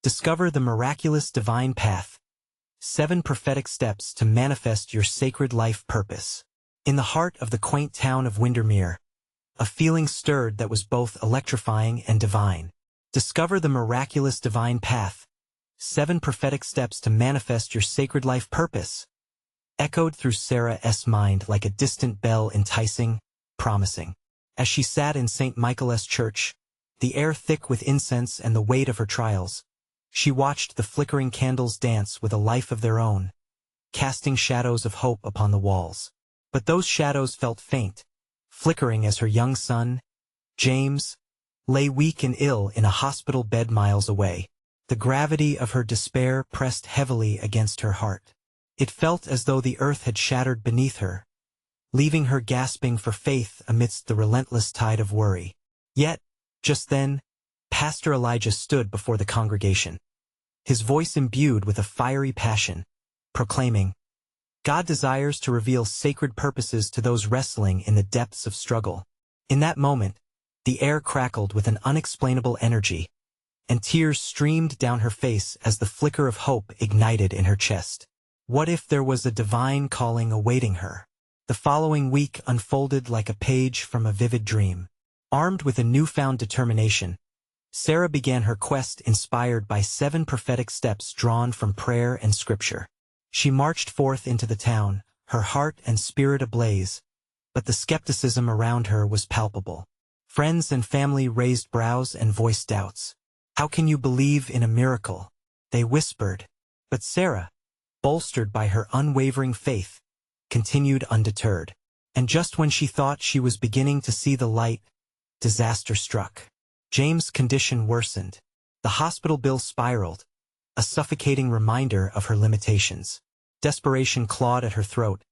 Discover the Miraculous Divine Path. 7 Prophetic Steps to Manifest Your Sacred Life Purpose. In the heart of the quaint town of Windermere, a feeling stirred that was both electrifying and divine. Discover the Miraculous Divine Path. 7 Prophetic Steps to Manifest Your Sacred Life Purpose. Echoed through Sarah's mind like a distant bell, enticing, promising. As she sat in St. Michael's Church, the air thick with incense and the weight of her trials, she watched the flickering candles dance with a life of their own, casting shadows of hope upon the walls. But those shadows felt faint, flickering as her young son, James, lay weak and ill in a hospital bed miles away. The gravity of her despair pressed heavily against her heart. It felt as though the earth had shattered beneath her, leaving her gasping for faith amidst the relentless tide of worry. Yet, just then, Pastor Elijah stood before the congregation, his voice imbued with a fiery passion, proclaiming, "God desires to reveal sacred purposes to those wrestling in the depths of struggle." In that moment, the air crackled with an unexplainable energy, and tears streamed down her face as the flicker of hope ignited in her chest. What if there was a divine calling awaiting her? The following week unfolded like a page from a vivid dream. Armed with a newfound determination, Sarah began her quest inspired by 7 prophetic steps drawn from prayer and scripture. She marched forth into the town, her heart and spirit ablaze, but the skepticism around her was palpable. Friends and family raised brows and voiced doubts. "How can you believe in a miracle?" they whispered. But Sarah, bolstered by her unwavering faith, continued undeterred. And just when she thought she was beginning to see the light, disaster struck. James' condition worsened. The hospital bill spiraled, a suffocating reminder of her limitations. Desperation clawed at her throat,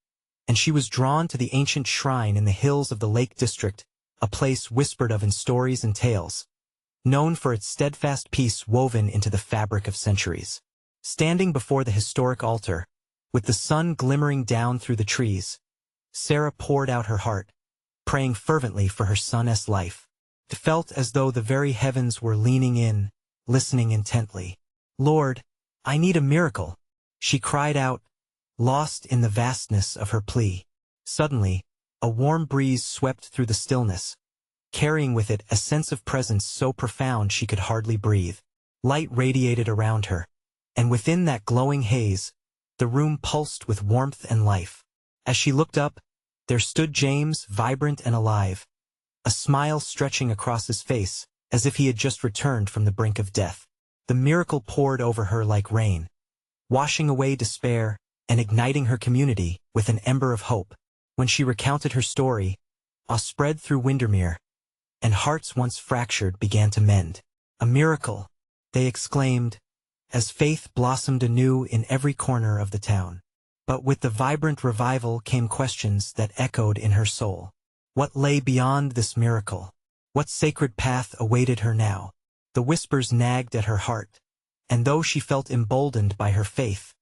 and she was drawn to the ancient shrine in the hills of the Lake District, a place whispered of in stories and tales, known for its steadfast peace woven into the fabric of centuries. Standing before the historic altar, with the sun glimmering down through the trees, Sarah poured out her heart, praying fervently for her son's life. It felt as though the very heavens were leaning in, listening intently. "Lord, I need a miracle," she cried out, lost in the vastness of her plea. Suddenly, a warm breeze swept through the stillness, carrying with it a sense of presence so profound she could hardly breathe. Light radiated around her, and within that glowing haze, the room pulsed with warmth and life. As she looked up, there stood James, vibrant and alive, a smile stretching across his face, as if he had just returned from the brink of death. The miracle poured over her like rain, washing away despair and igniting her community with an ember of hope. When she recounted her story, awe spread through Windermere, and hearts once fractured began to mend. "A miracle," they exclaimed, as faith blossomed anew in every corner of the town. But with the vibrant revival came questions that echoed in her soul. What lay beyond this miracle? What sacred path awaited her now? The whispers nagged at her heart, and though she felt emboldened by her faith,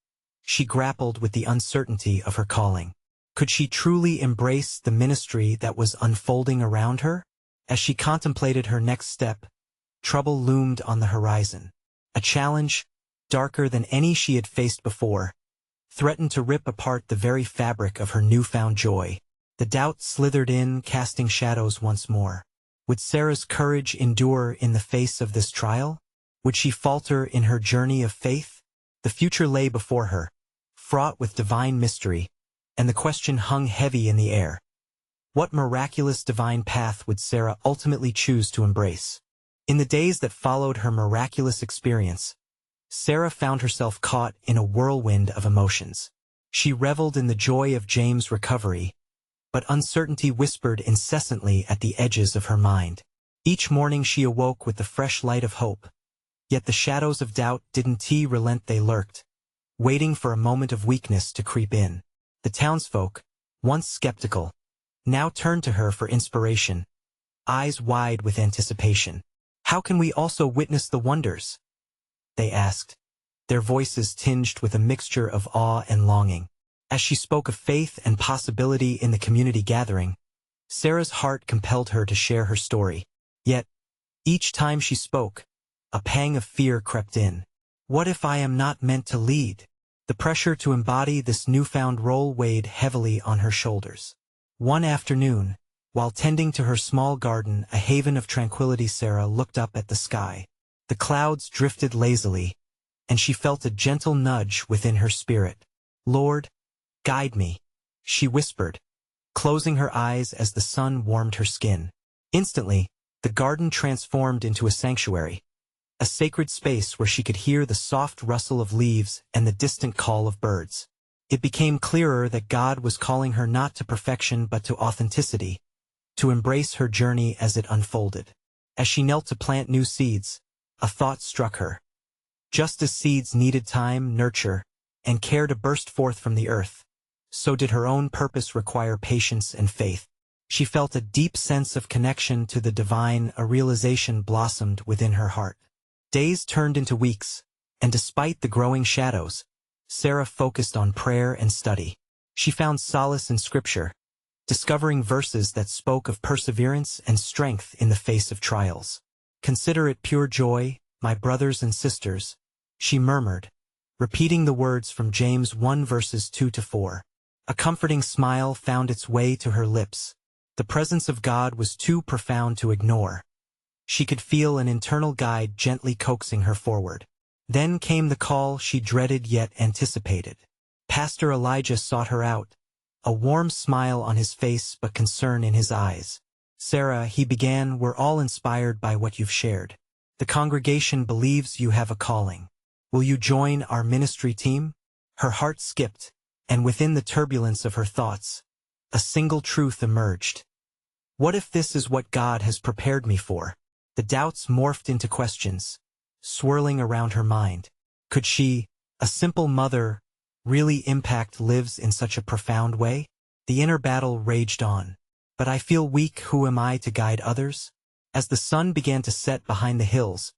she grappled with the uncertainty of her calling. Could she truly embrace the ministry that was unfolding around her? As she contemplated her next step, trouble loomed on the horizon. A challenge, darker than any she had faced before, threatened to rip apart the very fabric of her newfound joy. The doubt slithered in, casting shadows once more. Would Sarah's courage endure in the face of this trial? Would she falter in her journey of faith? The future lay before her, fraught with divine mystery, and the question hung heavy in the air. What miraculous divine path would Sarah ultimately choose to embrace? In the days that followed her miraculous experience, Sarah found herself caught in a whirlwind of emotions. She reveled in the joy of James' recovery, but uncertainty whispered incessantly at the edges of her mind. Each morning she awoke with the fresh light of hope, yet the shadows of doubt didn't relent. They lurked, waiting for a moment of weakness to creep in. The townsfolk, once skeptical, now turned to her for inspiration, eyes wide with anticipation. "How can we also witness the wonders?" they asked, their voices tinged with a mixture of awe and longing. As she spoke of faith and possibility in the community gathering, Sarah's heart compelled her to share her story. Yet, each time she spoke, a pang of fear crept in. What if I am not meant to lead? The pressure to embody this newfound role weighed heavily on her shoulders. One afternoon, while tending to her small garden, a haven of tranquility, Sarah looked up at the sky. The clouds drifted lazily, and she felt a gentle nudge within her spirit. "Lord, guide me," she whispered, closing her eyes as the sun warmed her skin. Instantly, the garden transformed into a sanctuary, a sacred space where she could hear the soft rustle of leaves and the distant call of birds. It became clearer that God was calling her not to perfection but to authenticity, to embrace her journey as it unfolded. As she knelt to plant new seeds, a thought struck her. Just as seeds needed time, nurture, and care to burst forth from the earth, so did her own purpose require patience and faith. She felt a deep sense of connection to the divine, a realization blossomed within her heart. Days turned into weeks, and despite the growing shadows, Sarah focused on prayer and study. She found solace in Scripture, discovering verses that spoke of perseverance and strength in the face of trials. "Consider it pure joy, my brothers and sisters," she murmured, repeating the words from James 1 verses 2-4. A comforting smile found its way to her lips. The presence of God was too profound to ignore. She could feel an internal guide gently coaxing her forward. Then came the call she dreaded yet anticipated. Pastor Elijah sought her out, a warm smile on his face but concern in his eyes. "Sarah," he began, "we're all inspired by what you've shared. The congregation believes you have a calling. Will you join our ministry team?" Her heart skipped, and within the turbulence of her thoughts, a single truth emerged. What if this is what God has prepared me for? The doubts morphed into questions, swirling around her mind. Could she, a simple mother, really impact lives in such a profound way? The inner battle raged on. "But I feel weak, who am I to guide others?" As the sun began to set behind the hills,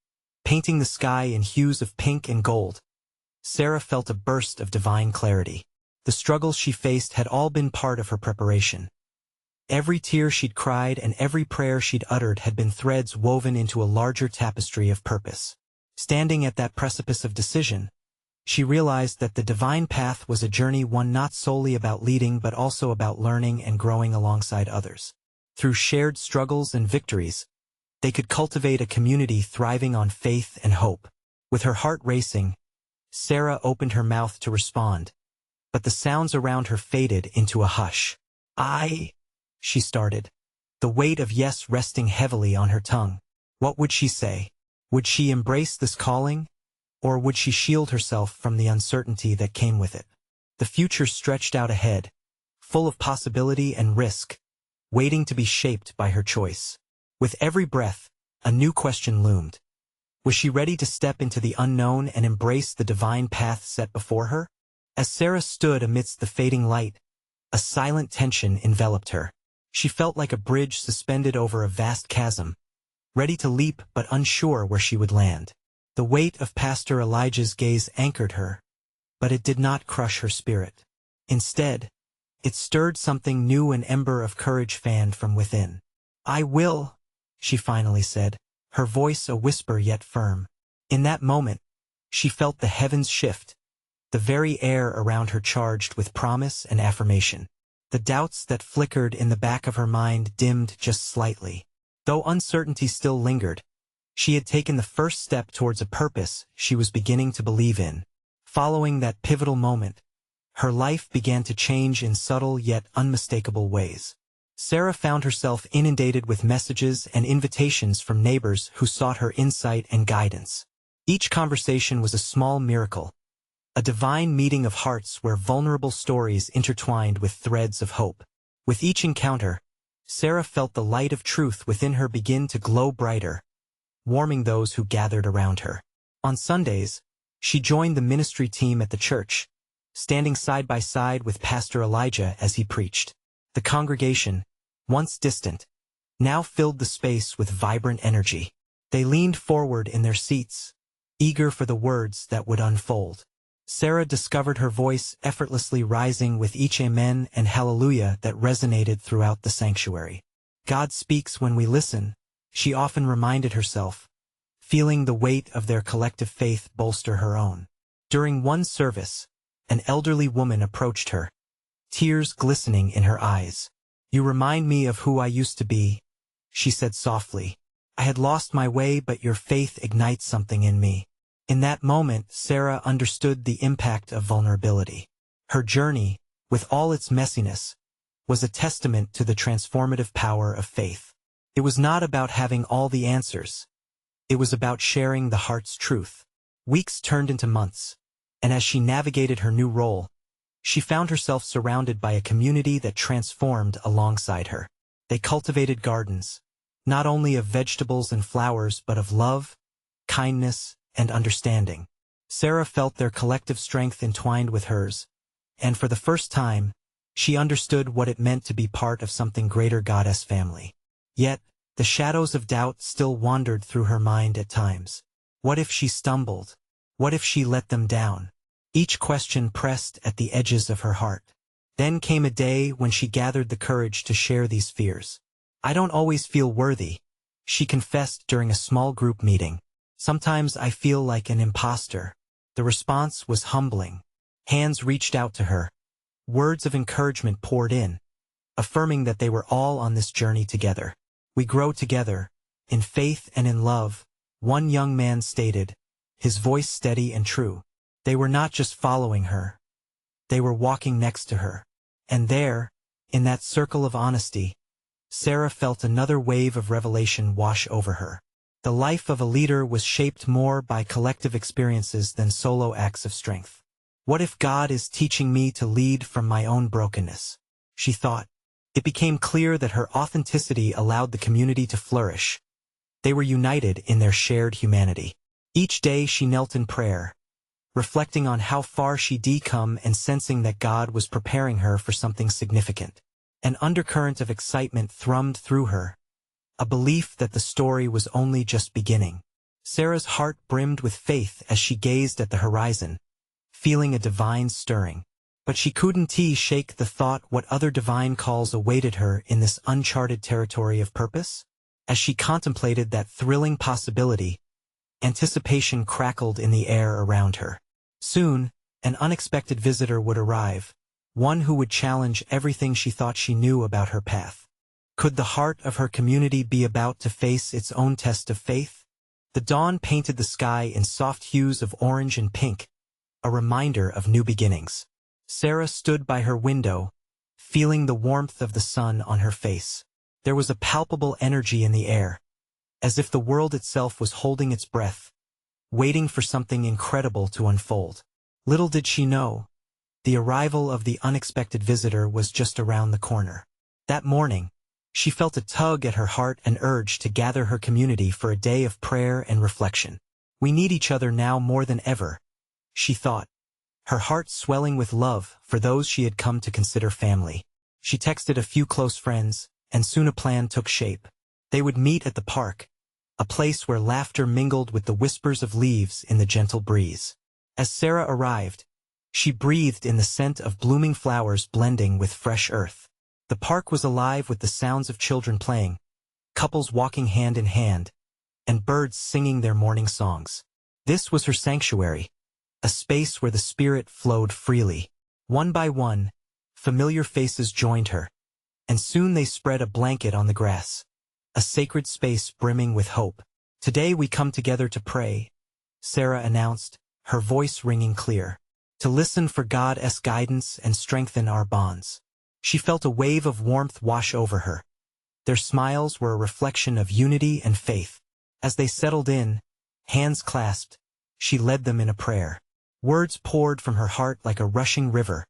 painting the sky in hues of pink and gold, Sarah felt a burst of divine clarity. The struggles she faced had all been part of her preparation. Every tear she'd cried and every prayer she'd uttered had been threads woven into a larger tapestry of purpose. Standing at that precipice of decision, she realized that the divine path was a journey, one not solely about leading but also about learning and growing alongside others. Through shared struggles and victories, they could cultivate a community thriving on faith and hope. With her heart racing, Sarah opened her mouth to respond, but the sounds around her faded into a hush. She started, the weight of yes resting heavily on her tongue. What would she say? Would she embrace this calling, or would she shield herself from the uncertainty that came with it? The future stretched out ahead, full of possibility and risk, waiting to be shaped by her choice. With every breath, a new question loomed. Was she ready to step into the unknown and embrace the divine path set before her? As Sarah stood amidst the fading light, a silent tension enveloped her. She felt like a bridge suspended over a vast chasm, ready to leap but unsure where she would land. The weight of Pastor Elijah's gaze anchored her, but it did not crush her spirit. Instead, it stirred something new, an ember of courage fanned from within. "I will," she finally said, her voice a whisper yet firm. In that moment, she felt the heavens shift, the very air around her charged with promise and affirmation. The doubts that flickered in the back of her mind dimmed just slightly. Though uncertainty still lingered, she had taken the first step towards a purpose she was beginning to believe in. Following that pivotal moment, her life began to change in subtle yet unmistakable ways. Sarah found herself inundated with messages and invitations from neighbors who sought her insight and guidance. Each conversation was a small miracle, a divine meeting of hearts where vulnerable stories intertwined with threads of hope. With each encounter, Sarah felt the light of truth within her begin to glow brighter, warming those who gathered around her. On Sundays, she joined the ministry team at the church, standing side by side with Pastor Elijah as he preached. The congregation, once distant, now filled the space with vibrant energy. They leaned forward in their seats, eager for the words that would unfold. Sarah discovered her voice effortlessly rising with each amen and hallelujah that resonated throughout the sanctuary. God speaks when we listen, she often reminded herself, feeling the weight of their collective faith bolster her own. During one service, an elderly woman approached her, tears glistening in her eyes. "You remind me of who I used to be," she said softly. "I had lost my way, but your faith ignites something in me." In that moment, Sarah understood the impact of vulnerability. Her journey, with all its messiness, was a testament to the transformative power of faith. It was not about having all the answers. It was about sharing the heart's truth. Weeks turned into months, and as she navigated her new role, she found herself surrounded by a community that transformed alongside her. They cultivated gardens, not only of vegetables and flowers but of love, kindness, and understanding. Sarah felt their collective strength entwined with hers, and for the first time, she understood what it meant to be part of something greater, Goddess family. Yet, the shadows of doubt still wandered through her mind at times. What if she stumbled? What if she let them down? Each question pressed at the edges of her heart. Then came a day when she gathered the courage to share these fears. "I don't always feel worthy," she confessed during a small group meeting. "Sometimes I feel like an imposter." The response was humbling. Hands reached out to her. Words of encouragement poured in, affirming that they were all on this journey together. "We grow together, in faith and in love," one young man stated, his voice steady and true. They were not just following her. They were walking next to her. And there, in that circle of honesty, Sarah felt another wave of revelation wash over her. The life of a leader was shaped more by collective experiences than solo acts of strength. "What if God is teaching me to lead from my own brokenness?" she thought. It became clear that her authenticity allowed the community to flourish. They were united in their shared humanity. Each day she knelt in prayer, reflecting on how far she'd come and sensing that God was preparing her for something significant. An undercurrent of excitement thrummed through her, a belief that the story was only just beginning. Sarah's heart brimmed with faith as she gazed at the horizon, feeling a divine stirring. But she couldn't shake the thought what other divine calls awaited her in this uncharted territory of purpose. As she contemplated that thrilling possibility, anticipation crackled in the air around her. Soon, an unexpected visitor would arrive, one who would challenge everything she thought she knew about her path. Could the heart of her community be about to face its own test of faith? The dawn painted the sky in soft hues of orange and pink, a reminder of new beginnings. Sarah stood by her window, feeling the warmth of the sun on her face. There was a palpable energy in the air, as if the world itself was holding its breath, waiting for something incredible to unfold. Little did she know, the arrival of the unexpected visitor was just around the corner. That morning, she felt a tug at her heart, an urge to gather her community for a day of prayer and reflection. "We need each other now more than ever," she thought, her heart swelling with love for those she had come to consider family. She texted a few close friends, and soon a plan took shape. They would meet at the park, a place where laughter mingled with the whispers of leaves in the gentle breeze. As Sarah arrived, she breathed in the scent of blooming flowers blending with fresh earth. The park was alive with the sounds of children playing, couples walking hand in hand, and birds singing their morning songs. This was her sanctuary, a space where the spirit flowed freely. One by one, familiar faces joined her, and soon they spread a blanket on the grass, a sacred space brimming with hope. "Today we come together to pray," Sarah announced, her voice ringing clear, "to listen for God's guidance and strengthen our bonds." She felt a wave of warmth wash over her. Their smiles were a reflection of unity and faith. As they settled in, hands clasped, she led them in a prayer. Words poured from her heart like a rushing river,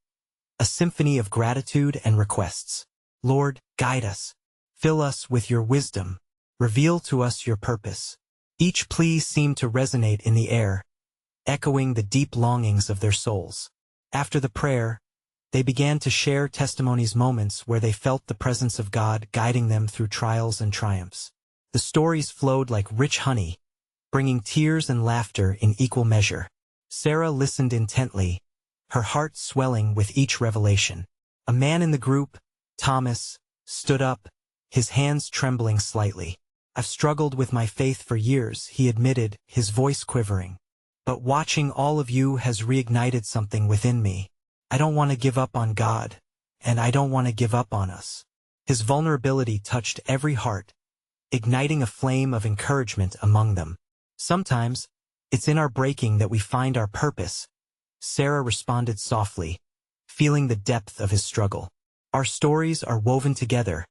a symphony of gratitude and requests. "Lord, guide us. Fill us with your wisdom. Reveal to us your purpose." Each plea seemed to resonate in the air, echoing the deep longings of their souls. After the prayer, they began to share testimonies, moments where they felt the presence of God guiding them through trials and triumphs. The stories flowed like rich honey, bringing tears and laughter in equal measure. Sarah listened intently, her heart swelling with each revelation. A man in the group, Thomas, stood up, his hands trembling slightly. I've struggled with my faith for years, he admitted, his voice quivering. But watching all of you has reignited something within me. I don't want to give up on God, and I don't want to give up on us. His vulnerability touched every heart, igniting a flame of encouragement among them. Sometimes, it's in our breaking that we find our purpose, Sarah responded softly, feeling the depth of his struggle. Our stories are woven together,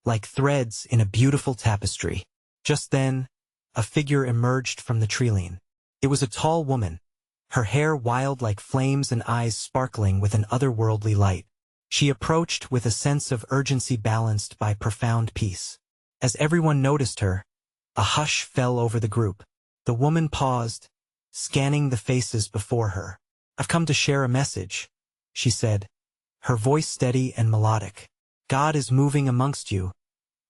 like threads in a beautiful tapestry. Just then, a figure emerged from the treeline. It was a tall woman, her hair wild like flames and eyes sparkling with an otherworldly light. She approached with a sense of urgency balanced by profound peace. As everyone noticed her, a hush fell over the group. The woman paused, scanning the faces before her. I've come to share a message, she said, her voice steady and melodic. God is moving amongst you,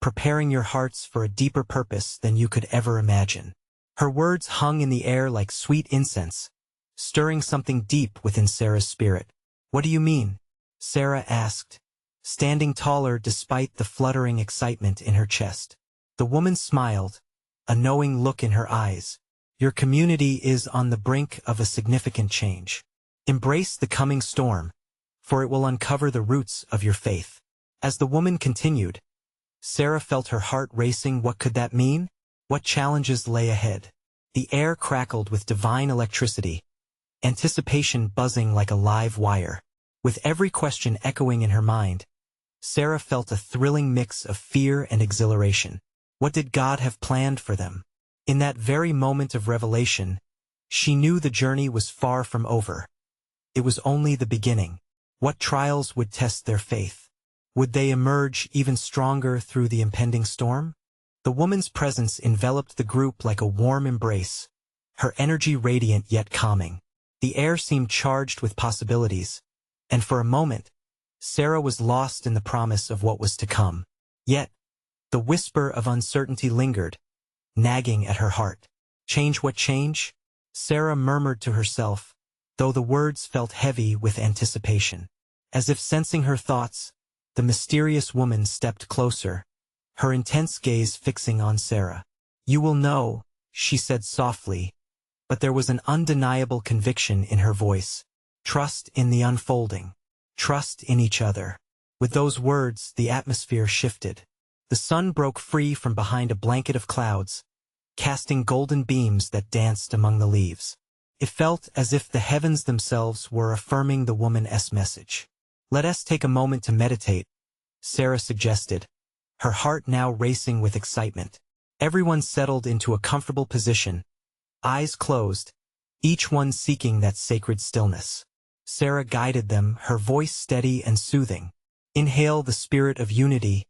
preparing your hearts for a deeper purpose than you could ever imagine. Her words hung in the air like sweet incense, stirring something deep within Sarah's spirit. What do you mean? Sarah asked, standing taller despite the fluttering excitement in her chest. The woman smiled, a knowing look in her eyes. Your community is on the brink of a significant change. Embrace the coming storm, for it will uncover the roots of your faith. As the woman continued, Sarah felt her heart racing. What could that mean? What challenges lay ahead? The air crackled with divine electricity, anticipation buzzing like a live wire. With every question echoing in her mind, Sarah felt a thrilling mix of fear and exhilaration. What did God have planned for them? In that very moment of revelation, she knew the journey was far from over. It was only the beginning. What trials would test their faith? Would they emerge even stronger through the impending storm? The woman's presence enveloped the group like a warm embrace, her energy radiant yet calming. The air seemed charged with possibilities, and for a moment, Sarah was lost in the promise of what was to come. Yet, the whisper of uncertainty lingered, nagging at her heart. Change what change? Sarah murmured to herself, though the words felt heavy with anticipation. As if sensing her thoughts, the mysterious woman stepped closer, her intense gaze fixing on Sarah. You will know, she said softly, but there was an undeniable conviction in her voice. Trust in the unfolding. Trust in each other. With those words, the atmosphere shifted. The sun broke free from behind a blanket of clouds, casting golden beams that danced among the leaves. It felt as if the heavens themselves were affirming the woman's message. Let us take a moment to meditate, Sarah suggested, her heart now racing with excitement. Everyone settled into a comfortable position, eyes closed, each one seeking that sacred stillness. Sarah guided them, her voice steady and soothing. Inhale the spirit of unity,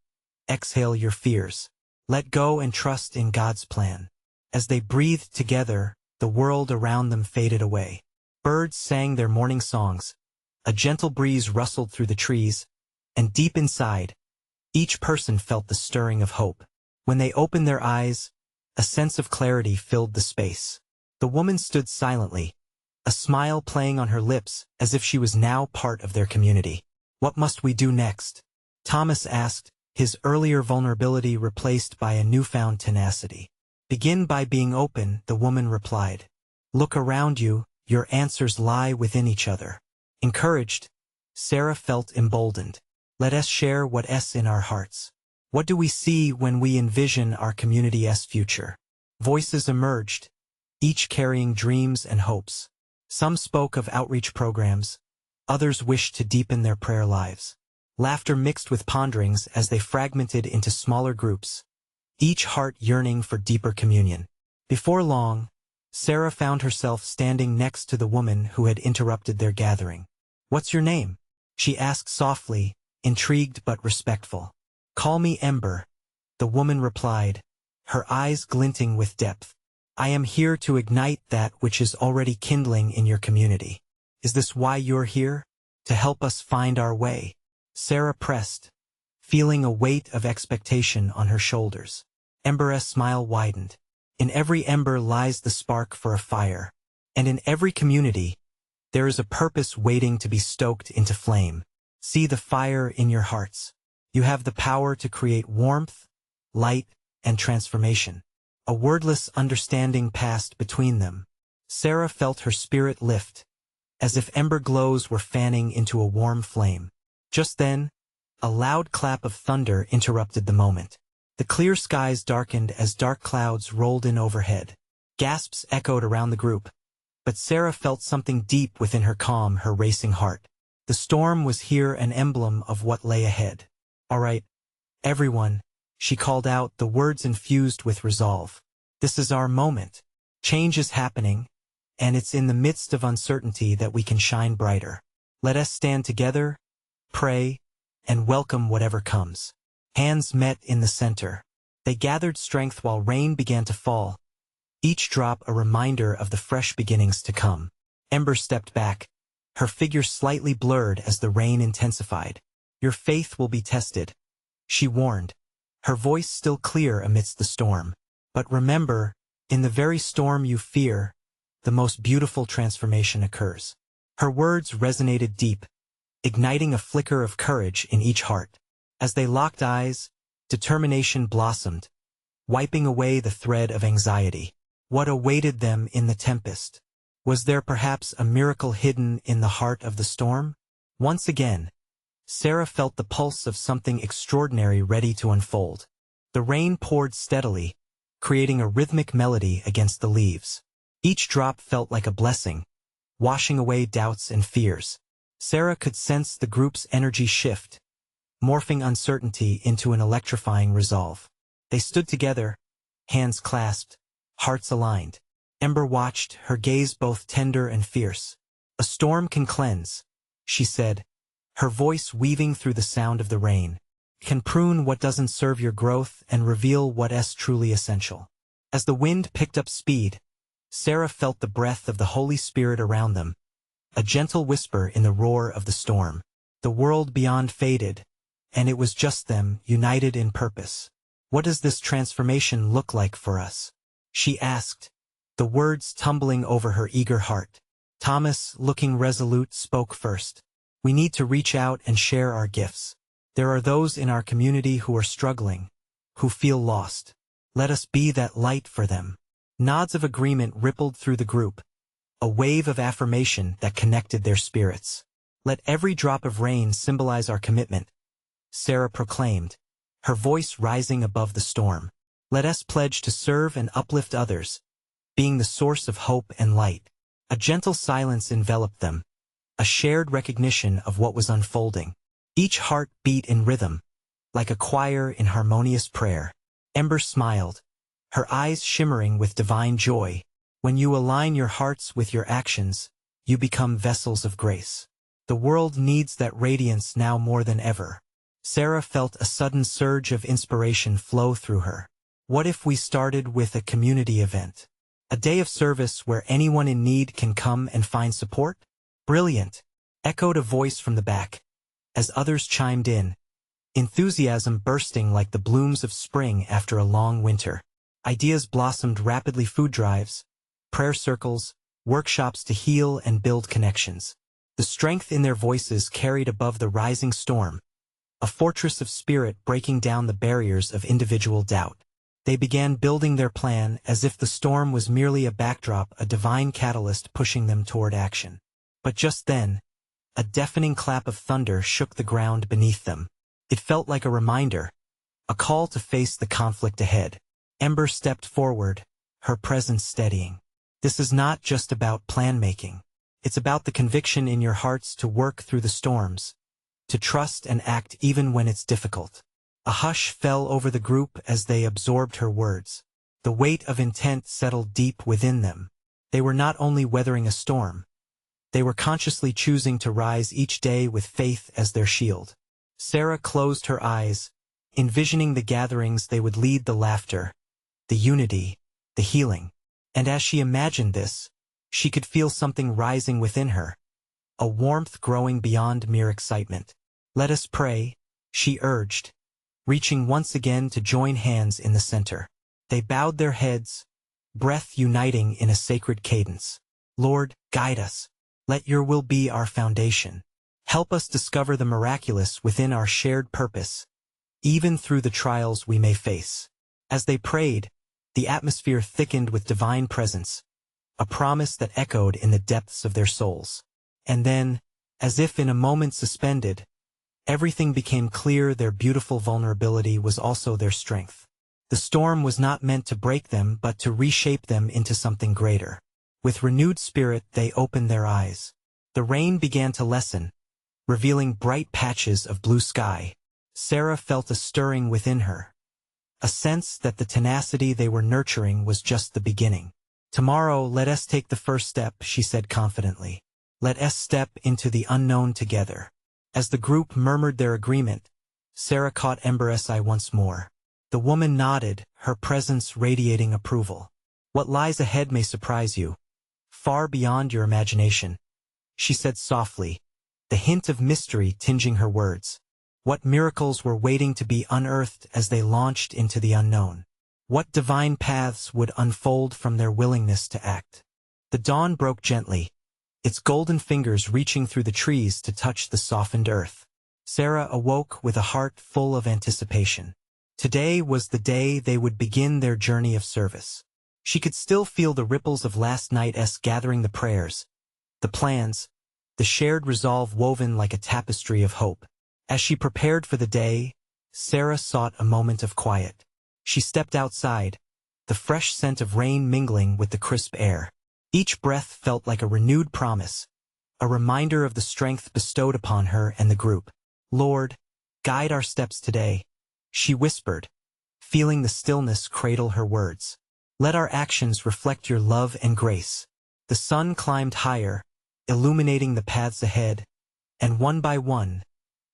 exhale your fears. Let go and trust in God's plan. As they breathed together, the world around them faded away. Birds sang their morning songs, a gentle breeze rustled through the trees, and deep inside, each person felt the stirring of hope. When they opened their eyes, a sense of clarity filled the space. The woman stood silently, a smile playing on her lips as if she was now part of their community. What must we do next? Thomas asked, his earlier vulnerability replaced by a newfound tenacity. Begin by being open, the woman replied. Look around you, your answers lie within each other. Encouraged, Sarah felt emboldened. Let us share what's in our hearts. What do we see when we envision our community's future? Voices emerged, each carrying dreams and hopes. Some spoke of outreach programs, others wished to deepen their prayer lives. Laughter mixed with ponderings as they fragmented into smaller groups, each heart yearning for deeper communion. Before long, Sarah found herself standing next to the woman who had interrupted their gathering. What's your name? She asked softly, intrigued but respectful. Call me Ember, the woman replied, her eyes glinting with depth. I am here to ignite that which is already kindling in your community. Is this why you're here? To help us find our way? Sarah pressed, feeling a weight of expectation on her shoulders. Ember's smile widened. In every ember lies the spark for a fire, and in every community, there is a purpose waiting to be stoked into flame. See the fire in your hearts. You have the power to create warmth, light, and transformation. A wordless understanding passed between them. Sarah felt her spirit lift, as if ember glows were fanning into a warm flame. Just then, a loud clap of thunder interrupted the moment. The clear skies darkened as dark clouds rolled in overhead. Gasps echoed around the group, but Sarah felt something deep within her calm her racing heart. The storm was here an emblem of what lay ahead. "All right, everyone," she called out, the words infused with resolve. "This is our moment. Change is happening, and it's in the midst of uncertainty that we can shine brighter. Let us stand together, pray, and welcome whatever comes." Hands met in the center. They gathered strength while rain began to fall, each drop a reminder of the fresh beginnings to come. Ember stepped back, her figure slightly blurred as the rain intensified. "Your faith will be tested," she warned, her voice still clear amidst the storm. "But remember, in the very storm you fear, the most beautiful transformation occurs." Her words resonated deep, igniting a flicker of courage in each heart. As they locked eyes, determination blossomed, wiping away the thread of anxiety. What awaited them in the tempest? Was there perhaps a miracle hidden in the heart of the storm? Once again, Sarah felt the pulse of something extraordinary ready to unfold. The rain poured steadily, creating a rhythmic melody against the leaves. Each drop felt like a blessing, washing away doubts and fears. Sarah could sense the group's energy shift, morphing uncertainty into an electrifying resolve. They stood together, hands clasped, hearts aligned. Ember watched, her gaze both tender and fierce. "A storm can cleanse," she said, her voice weaving through the sound of the rain. "Can prune what doesn't serve your growth and reveal what is truly essential." As the wind picked up speed, Sarah felt the breath of the Holy Spirit around them, a gentle whisper in the roar of the storm. The world beyond faded, and it was just them, united in purpose. "What does this transformation look like for us?" she asked, the words tumbling over her eager heart. Thomas, looking resolute, spoke first. "We need to reach out and share our gifts. There are those in our community who are struggling, who feel lost. Let us be that light for them." Nods of agreement rippled through the group, a wave of affirmation that connected their spirits. "Let every drop of rain symbolize our commitment," Sarah proclaimed, her voice rising above the storm. "Let us pledge to serve and uplift others, being the source of hope and light." A gentle silence enveloped them, a shared recognition of what was unfolding. Each heart beat in rhythm, like a choir in harmonious prayer. Ember smiled, her eyes shimmering with divine joy. "When you align your hearts with your actions, you become vessels of grace. The world needs that radiance now more than ever." Sarah felt a sudden surge of inspiration flow through her. What if we started with a community event? A day of service where anyone in need can come and find support? "Brilliant," echoed a voice from the back, as others chimed in, enthusiasm bursting like the blooms of spring after a long winter. Ideas blossomed rapidly: food drives, prayer circles, workshops to heal and build connections. The strength in their voices carried above the rising storm, a fortress of spirit breaking down the barriers of individual doubt. They began building their plan as if the storm was merely a backdrop, a divine catalyst pushing them toward action. But just then, a deafening clap of thunder shook the ground beneath them. It felt like a reminder, a call to face the conflict ahead. Ember stepped forward, her presence steadying. "This is not just about plan-making. It's about the conviction in your hearts to work through the storms, to trust and act even when it's difficult." A hush fell over the group as they absorbed her words. The weight of intent settled deep within them. They were not only weathering a storm, they were consciously choosing to rise each day with faith as their shield. Sarah closed her eyes, envisioning the gatherings they would lead, the laughter, the unity, the healing. And as she imagined this, she could feel something rising within her, a warmth growing beyond mere excitement. "Let us pray," she urged, reaching once again to join hands in the center. They bowed their heads, breath uniting in a sacred cadence. "Lord, guide us. Let your will be our foundation. Help us discover the miraculous within our shared purpose, even through the trials we may face." As they prayed, the atmosphere thickened with divine presence, a promise that echoed in the depths of their souls. And then, as if in a moment suspended, everything became clear. Their beautiful vulnerability was also their strength. The storm was not meant to break them but to reshape them into something greater. With renewed spirit they opened their eyes. The rain began to lessen, revealing bright patches of blue sky. Sarah felt a stirring within her, a sense that the tenacity they were nurturing was just the beginning. "Tomorrow let us take the first step," she said confidently. "Let us step into the unknown together." As the group murmured their agreement, Sarah caught Ember's eye once more. The woman nodded, her presence radiating approval. "What lies ahead may surprise you, far beyond your imagination," she said softly, the hint of mystery tinging her words. What miracles were waiting to be unearthed as they launched into the unknown? What divine paths would unfold from their willingness to act? The dawn broke gently, its golden fingers reaching through the trees to touch the softened earth. Sarah awoke with a heart full of anticipation. Today was the day they would begin their journey of service. She could still feel the ripples of last night's gathering, the prayers, the plans, the shared resolve woven like a tapestry of hope. As she prepared for the day, Sarah sought a moment of quiet. She stepped outside, the fresh scent of rain mingling with the crisp air. Each breath felt like a renewed promise, a reminder of the strength bestowed upon her and the group. "Lord, guide our steps today," she whispered, feeling the stillness cradle her words. "Let our actions reflect your love and grace." The sun climbed higher, illuminating the paths ahead, and one by one,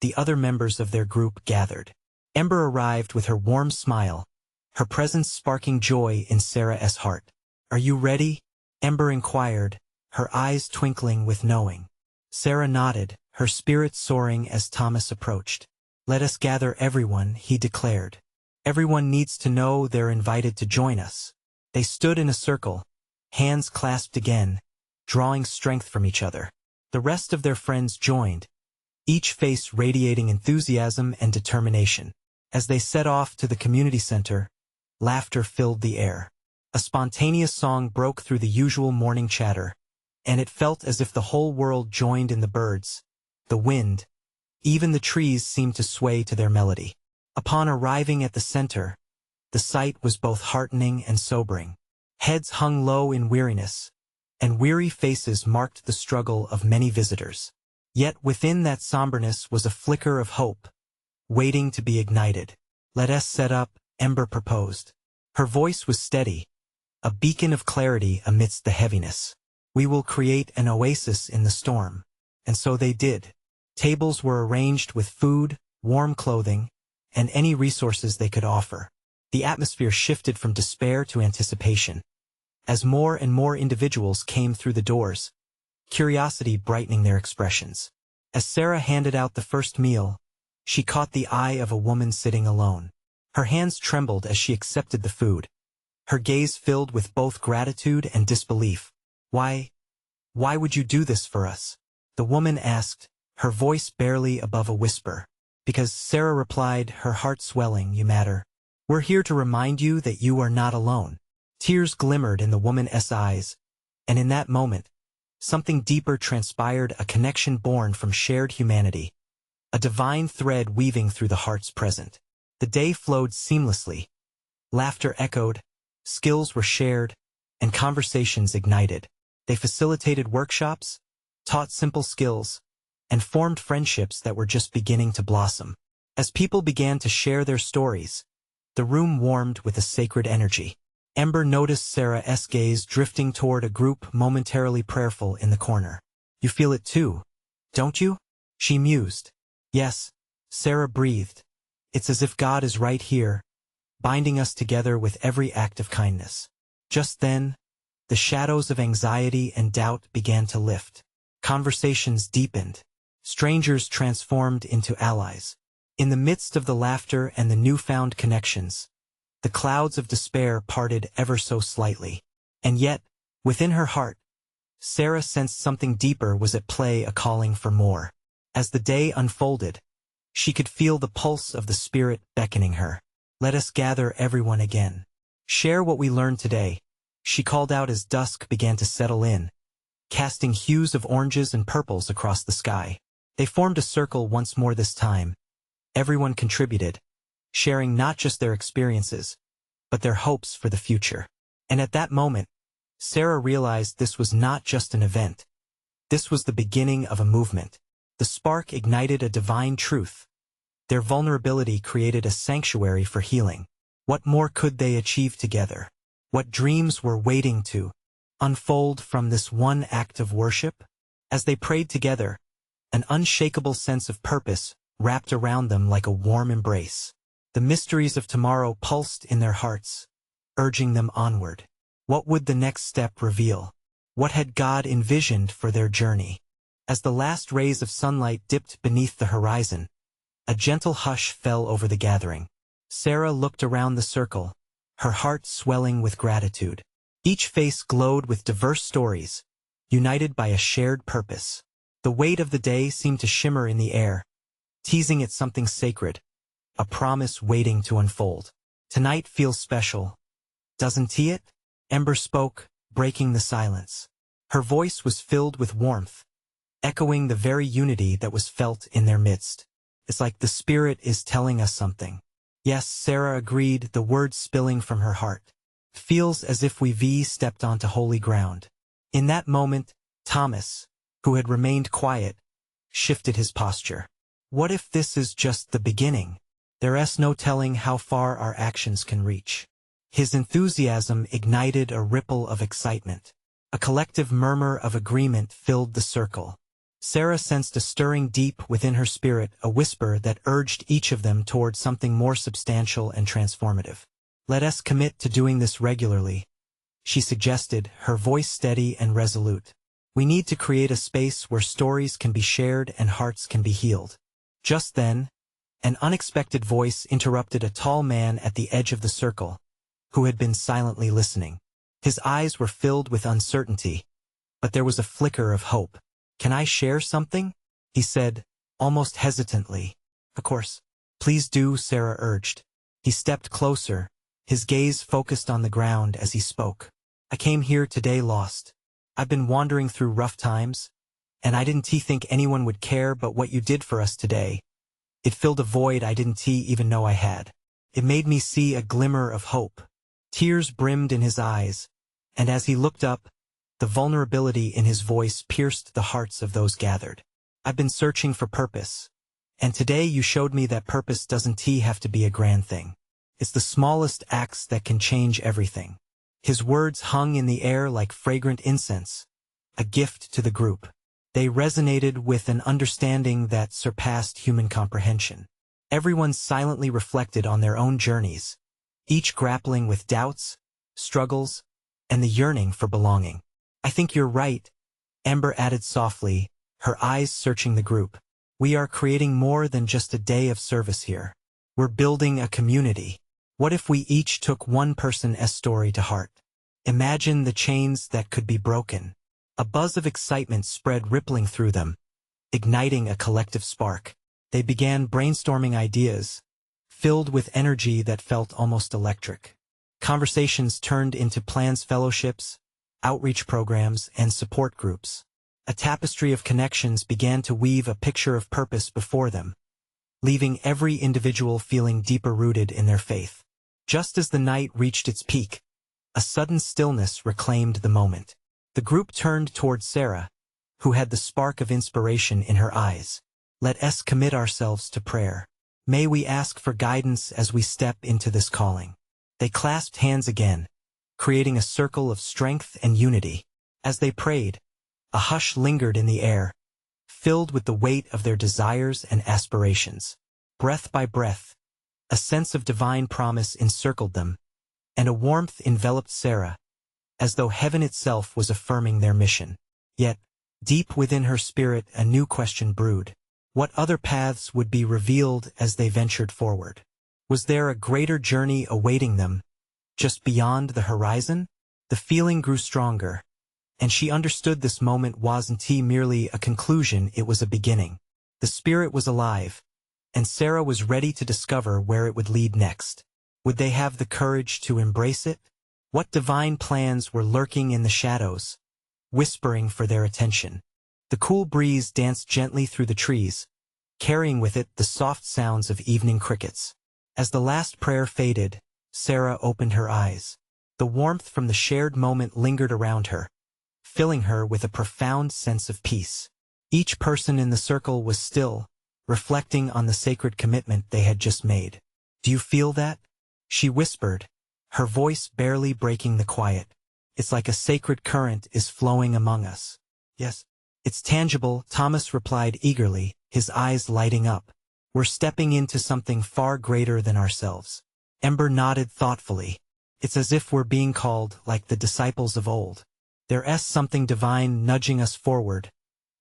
the other members of their group gathered. Ember arrived with her warm smile, her presence sparking joy in Sarah's heart. "Are you ready?" Ember inquired, her eyes twinkling with knowing. Sarah nodded, her spirit soaring as Thomas approached. "Let us gather everyone," he declared. "Everyone needs to know they're invited to join us." They stood in a circle, hands clasped again, drawing strength from each other. The rest of their friends joined, each face radiating enthusiasm and determination. As they set off to the community center, laughter filled the air. A spontaneous song broke through the usual morning chatter, and it felt as if the whole world joined in. The birds, the wind, even the trees seemed to sway to their melody. Upon arriving at the center, the sight was both heartening and sobering. Heads hung low in weariness, and weary faces marked the struggle of many visitors. Yet within that somberness was a flicker of hope, waiting to be ignited. "Let us set up," Ember proposed. Her voice was steady, a beacon of clarity amidst the heaviness. "We will create an oasis in the storm." And so they did. Tables were arranged with food, warm clothing, and any resources they could offer. The atmosphere shifted from despair to anticipation, as more and more individuals came through the doors, curiosity brightening their expressions. As Sarah handed out the first meal, she caught the eye of a woman sitting alone. Her hands trembled as she accepted the food, her gaze filled with both gratitude and disbelief. Why would you do this for us?" the woman asked, her voice barely above a whisper. "Because," Sarah replied, her heart swelling, "you matter. We're here to remind you that you are not alone." Tears glimmered in the woman's eyes, and in that moment, something deeper transpired, a connection born from shared humanity, a divine thread weaving through the hearts present. The day flowed seamlessly. Laughter echoed, skills were shared, and conversations ignited. They facilitated workshops, taught simple skills, and formed friendships that were just beginning to blossom. As people began to share their stories, the room warmed with a sacred energy. Ember noticed Sarah's gaze drifting toward a group momentarily prayerful in the corner. "You feel it too, don't you?" she mused. "Yes," Sarah breathed. "It's as if God is right here, binding us together with every act of kindness." Just then, the shadows of anxiety and doubt began to lift. Conversations deepened. Strangers transformed into allies. In the midst of the laughter and the newfound connections, the clouds of despair parted ever so slightly. And yet, within her heart, Sarah sensed something deeper was at play, a calling for more. As the day unfolded, she could feel the pulse of the Spirit beckoning her. Let us gather everyone again. Share what we learned today, she called out as dusk began to settle in, casting hues of oranges and purples across the sky. They formed a circle once more this time. Everyone contributed, sharing not just their experiences, but their hopes for the future. And at that moment, Sarah realized this was not just an event. This was the beginning of a movement. The spark ignited a divine truth. Their vulnerability created a sanctuary for healing. What more could they achieve together? What dreams were waiting to unfold from this one act of worship? As they prayed together, an unshakable sense of purpose wrapped around them like a warm embrace. The mysteries of tomorrow pulsed in their hearts, urging them onward. What would the next step reveal? What had God envisioned for their journey? As the last rays of sunlight dipped beneath the horizon, a gentle hush fell over the gathering. Sarah looked around the circle, her heart swelling with gratitude. Each face glowed with diverse stories, united by a shared purpose. The weight of the day seemed to shimmer in the air, teasing at something sacred, a promise waiting to unfold. Tonight feels special, doesn't it? Ember spoke, breaking the silence. Her voice was filled with warmth, echoing the very unity that was felt in their midst. It's like the Spirit is telling us something. Yes, Sarah agreed, the words spilling from her heart. Feels as if we've stepped onto holy ground. In that moment, Thomas, who had remained quiet, shifted his posture. What if this is just the beginning? There's no telling how far our actions can reach. His enthusiasm ignited a ripple of excitement. A collective murmur of agreement filled the circle. Sarah sensed a stirring deep within her spirit, a whisper that urged each of them toward something more substantial and transformative. Let us commit to doing this regularly, she suggested, her voice steady and resolute. We need to create a space where stories can be shared and hearts can be healed. Just then, an unexpected voice interrupted a tall man at the edge of the circle, who had been silently listening. His eyes were filled with uncertainty, but there was a flicker of hope. Can I share something? He said, almost hesitantly. Of course. Please do, Sarah urged. He stepped closer, his gaze focused on the ground as he spoke. I came here today lost. I've been wandering through rough times, and I didn't think anyone would care, but what you did for us today, it filled a void I didn't even know I had. It made me see a glimmer of hope. Tears brimmed in his eyes, and as he looked up, the vulnerability in his voice pierced the hearts of those gathered. I've been searching for purpose, and today you showed me that purpose doesn't have to be a grand thing. It's the smallest acts that can change everything. His words hung in the air like fragrant incense, a gift to the group. They resonated with an understanding that surpassed human comprehension. Everyone silently reflected on their own journeys, each grappling with doubts, struggles, and the yearning for belonging. I think you're right, Ember added softly, her eyes searching the group. We are creating more than just a day of service here. We're building a community. What if we each took one person's story to heart? Imagine the chains that could be broken. A buzz of excitement spread rippling through them, igniting a collective spark. They began brainstorming ideas, filled with energy that felt almost electric. Conversations turned into plans, fellowships, outreach programs, and support groups. A tapestry of connections began to weave a picture of purpose before them, leaving every individual feeling deeper rooted in their faith. Just as the night reached its peak, a sudden stillness reclaimed the moment. The group turned toward Sarah, who had the spark of inspiration in her eyes. Let us commit ourselves to prayer. May we ask for guidance as we step into this calling. They clasped hands again, creating a circle of strength and unity. As they prayed, a hush lingered in the air, filled with the weight of their desires and aspirations. Breath by breath, a sense of divine promise encircled them, and a warmth enveloped Sarah, as though heaven itself was affirming their mission. Yet, deep within her spirit, a new question brewed. What other paths would be revealed as they ventured forward? Was there a greater journey awaiting them, just beyond the horizon? The feeling grew stronger, and she understood this moment wasn't merely a conclusion, it was a beginning. The spirit was alive, and Sarah was ready to discover where it would lead next. Would they have the courage to embrace it? What divine plans were lurking in the shadows, whispering for their attention? The cool breeze danced gently through the trees, carrying with it the soft sounds of evening crickets. As the last prayer faded, Sarah opened her eyes. The warmth from the shared moment lingered around her, filling her with a profound sense of peace. Each person in the circle was still, reflecting on the sacred commitment they had just made. "Do you feel that?" she whispered, her voice barely breaking the quiet. "It's like a sacred current is flowing among us." "Yes, it's tangible," Thomas replied eagerly, his eyes lighting up. "We're stepping into something far greater than ourselves." Ember nodded thoughtfully. "It's as if we're being called, like the disciples of old. There's something divine nudging us forward,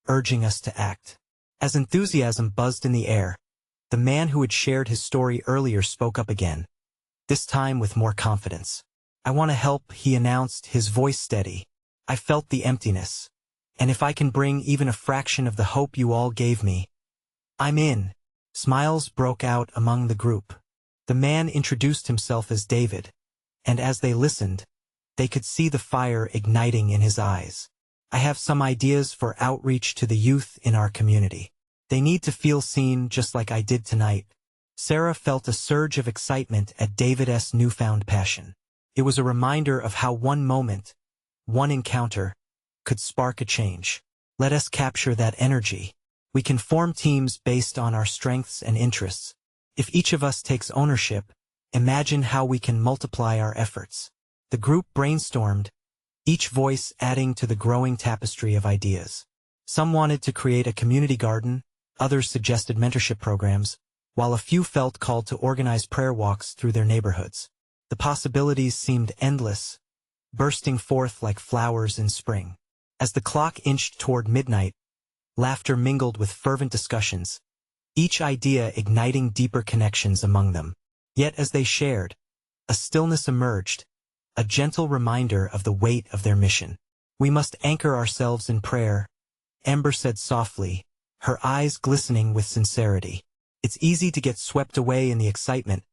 urging us to act." As enthusiasm buzzed in the air, the man who had shared his story earlier spoke up again, this time with more confidence. "I want to help," he announced, his voice steady. "I felt the emptiness, and if I can bring even a fraction of the hope you all gave me, I'm in." Smiles broke out among the group. The man introduced himself as David, and as they listened, they could see the fire igniting in his eyes. "I have some ideas for outreach to the youth in our community. They need to feel seen just like I did tonight." Sarah felt a surge of excitement at David's newfound passion. It was a reminder of how one moment, one encounter, could spark a change. "Let us capture that energy. We can form teams based on our strengths and interests. If each of us takes ownership, imagine how we can multiply our efforts." The group brainstormed, each voice adding to the growing tapestry of ideas. Some wanted to create a community garden, others suggested mentorship programs, while a few felt called to organize prayer walks through their neighborhoods. The possibilities seemed endless, bursting forth like flowers in spring. As the clock inched toward midnight, laughter mingled with fervent discussions, each idea igniting deeper connections among them. Yet as they shared, a stillness emerged, a gentle reminder of the weight of their mission. "We must anchor ourselves in prayer," Amber said softly, her eyes glistening with sincerity. "It's easy to get swept away in the excitement,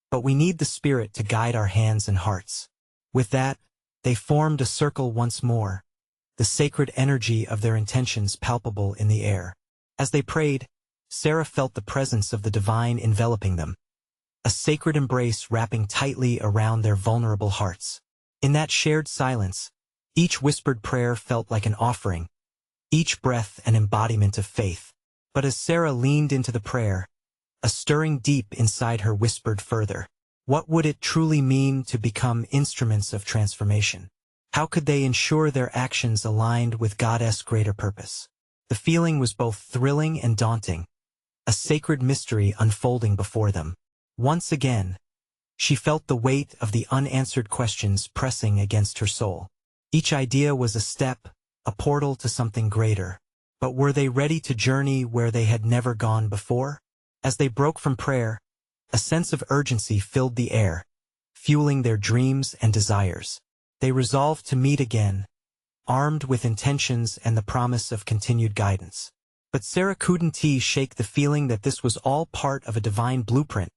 but we need the Spirit to guide our hands and hearts." With that, they formed a circle once more, the sacred energy of their intentions palpable in the air. As they prayed, Sarah felt the presence of the divine enveloping them, a sacred embrace wrapping tightly around their vulnerable hearts. In that shared silence, each whispered prayer felt like an offering, each breath an embodiment of faith. But as Sarah leaned into the prayer, a stirring deep inside her whispered further. What would it truly mean to become instruments of transformation? How could they ensure their actions aligned with God's greater purpose? The feeling was both thrilling and daunting, a sacred mystery unfolding before them. Once again, she felt the weight of the unanswered questions pressing against her soul. Each idea was a step, a portal to something greater. But were they ready to journey where they had never gone before? As they broke from prayer, a sense of urgency filled the air, fueling their dreams and desires. They resolved to meet again, armed with intentions and the promise of continued guidance. But Sarah couldn't shake the feeling that this was all part of a divine blueprint.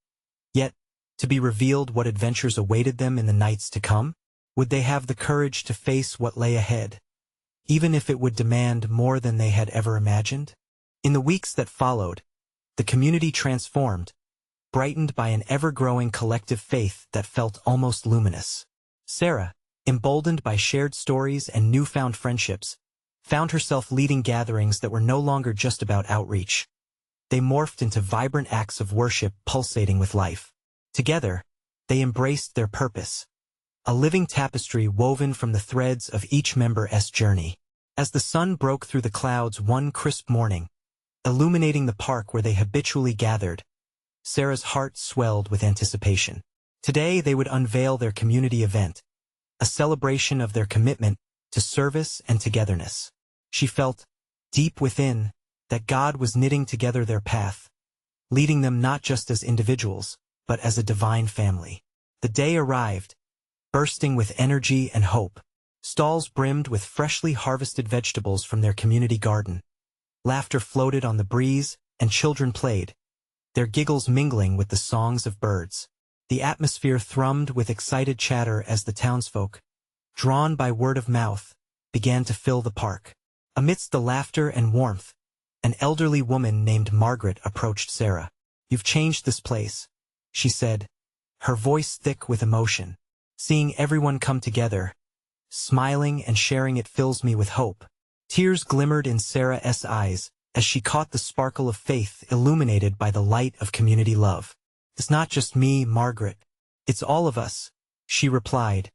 Yet, to be revealed what adventures awaited them in the nights to come? Would they have the courage to face what lay ahead, even if it would demand more than they had ever imagined? In the weeks that followed, the community transformed, brightened by an ever-growing collective faith that felt almost luminous. Sarah, emboldened by shared stories and newfound friendships, found herself leading gatherings that were no longer just about outreach. They morphed into vibrant acts of worship pulsating with life. Together, they embraced their purpose, a living tapestry woven from the threads of each member's journey. As the sun broke through the clouds one crisp morning, illuminating the park where they habitually gathered, Sarah's heart swelled with anticipation. Today they would unveil their community event, a celebration of their commitment to service and togetherness. She felt, deep within, that God was knitting together their path, leading them not just as individuals, but as a divine family. The day arrived, bursting with energy and hope. Stalls brimmed with freshly harvested vegetables from their community garden. Laughter floated on the breeze, and children played, their giggles mingling with the songs of birds. The atmosphere thrummed with excited chatter as the townsfolk, drawn by word of mouth, began to fill the park. Amidst the laughter and warmth, an elderly woman named Margaret approached Sarah. "You've changed this place," she said, her voice thick with emotion. "Seeing everyone come together, smiling and sharing it fills me with hope." Tears glimmered in Sarah's eyes as she caught the sparkle of faith illuminated by the light of community love. "It's not just me, Margaret. It's all of us," she replied,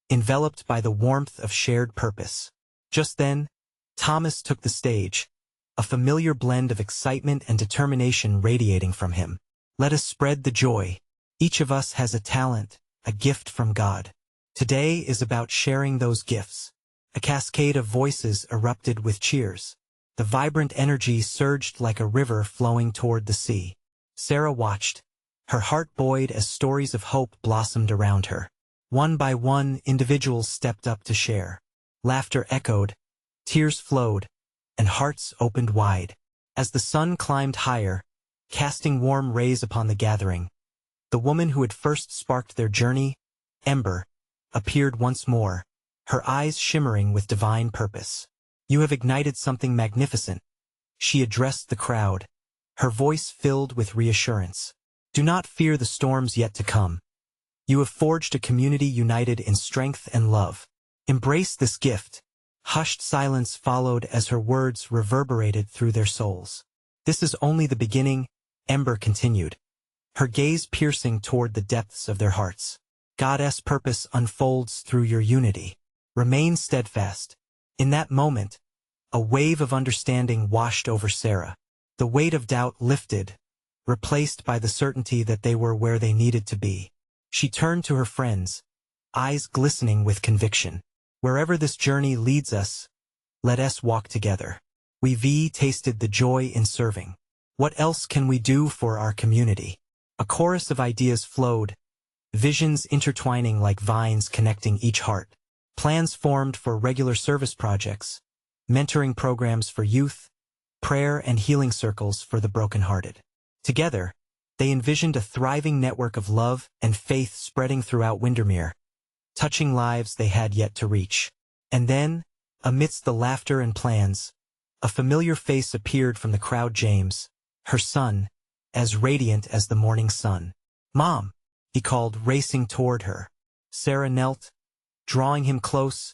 enveloped by the warmth of shared purpose. Just then, Thomas took the stage, a familiar blend of excitement and determination radiating from him. "Let us spread the joy. Each of us has a talent, a gift from God. Today is about sharing those gifts." A cascade of voices erupted with cheers. The vibrant energy surged like a river flowing toward the sea. Sarah watched, her heart buoyed as stories of hope blossomed around her. One by one, individuals stepped up to share. Laughter echoed, tears flowed, and hearts opened wide. As the sun climbed higher, casting warm rays upon the gathering, the woman who had first sparked their journey, Ember, appeared once more, her eyes shimmering with divine purpose. "You have ignited something magnificent," she addressed the crowd, her voice filled with reassurance. "Do not fear the storms yet to come. You have forged a community united in strength and love. Embrace this gift." Hushed silence followed as her words reverberated through their souls. "This is only the beginning," Ember continued, her gaze piercing toward the depths of their hearts. "God's purpose unfolds through your unity. Remain steadfast." In that moment, a wave of understanding washed over Sarah. The weight of doubt lifted, replaced by the certainty that they were where they needed to be. She turned to her friends, eyes glistening with conviction. "Wherever this journey leads us, let us walk together. We've tasted the joy in serving. What else can we do for our community?" A chorus of ideas flowed, visions intertwining like vines connecting each heart. Plans formed for regular service projects, mentoring programs for youth, prayer and healing circles for the brokenhearted. Together, they envisioned a thriving network of love and faith spreading throughout Windermere, touching lives they had yet to reach. And then, amidst the laughter and plans, a familiar face appeared from the crowd. James, her son, as radiant as the morning sun. "Mom," he called, racing toward her. Sarah knelt, drawing him close,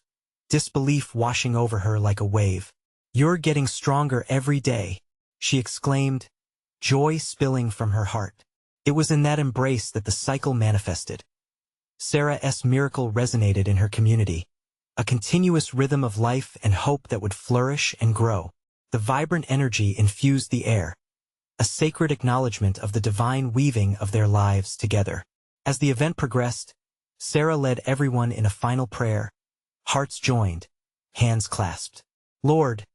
disbelief washing over her like a wave. "You're getting stronger every day," she exclaimed, joy spilling from her heart. It was in that embrace that the cycle manifested. Sarah's miracle resonated in her community, a continuous rhythm of life and hope that would flourish and grow. The vibrant energy infused the air, a sacred acknowledgement of the divine weaving of their lives together. As the event progressed, Sarah led everyone in a final prayer, hearts joined, hands clasped. "Lord,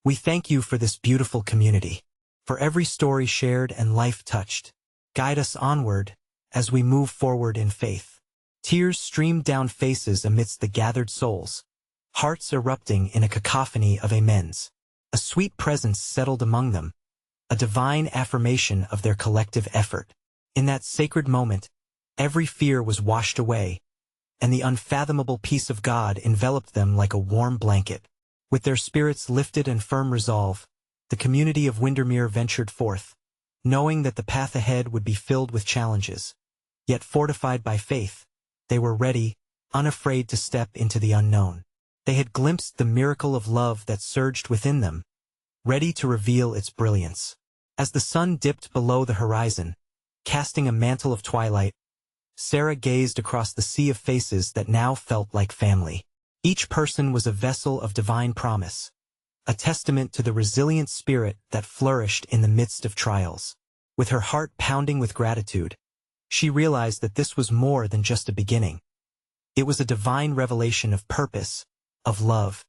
we thank you for this beautiful community, for every story shared and life touched. Guide us onward as we move forward in faith." Tears streamed down faces amidst the gathered souls, hearts erupting in a cacophony of amens. A sweet presence settled among them, a divine affirmation of their collective effort. In that sacred moment, every fear was washed away, and the unfathomable peace of God enveloped them like a warm blanket. With their spirits lifted and firm resolve, the community of Windermere ventured forth, knowing that the path ahead would be filled with challenges. Yet fortified by faith, they were ready, unafraid to step into the unknown. They had glimpsed the miracle of love that surged within them, ready to reveal its brilliance. As the sun dipped below the horizon, casting a mantle of twilight, Sarah gazed across the sea of faces that now felt like family. Each person was a vessel of divine promise, a testament to the resilient spirit that flourished in the midst of trials. With her heart pounding with gratitude, she realized that this was more than just a beginning. It was a divine revelation of purpose, of love,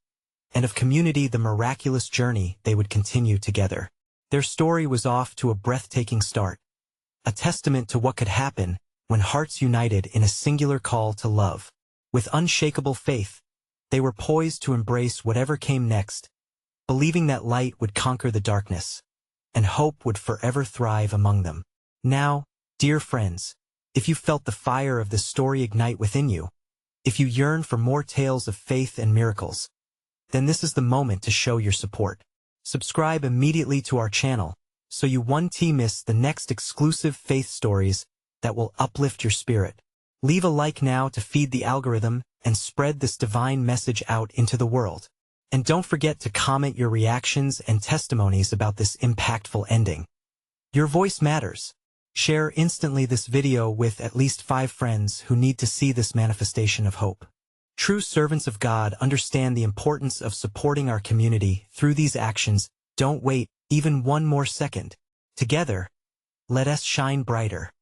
and of community, the miraculous journey they would continue together. Their story was off to a breathtaking start, a testament to what could happen when hearts united in a singular call to love. With unshakable faith, they were poised to embrace whatever came next, believing that light would conquer the darkness, and hope would forever thrive among them. Now, dear friends, If you felt the fire of this story ignite within you, if you yearn for more tales of faith and miracles, then this is the moment to show your support. Subscribe immediately to our channel so you won't miss the next exclusive faith stories that will uplift your spirit. Leave a like now to feed the algorithm and spread this divine message out into the world. And don't forget to comment your reactions and testimonies about this impactful ending. Your voice matters. Share instantly this video with at least 5 friends who need to see this manifestation of hope. True servants of God understand the importance of supporting our community through these actions. Don't wait even one more second. Together, let us shine brighter.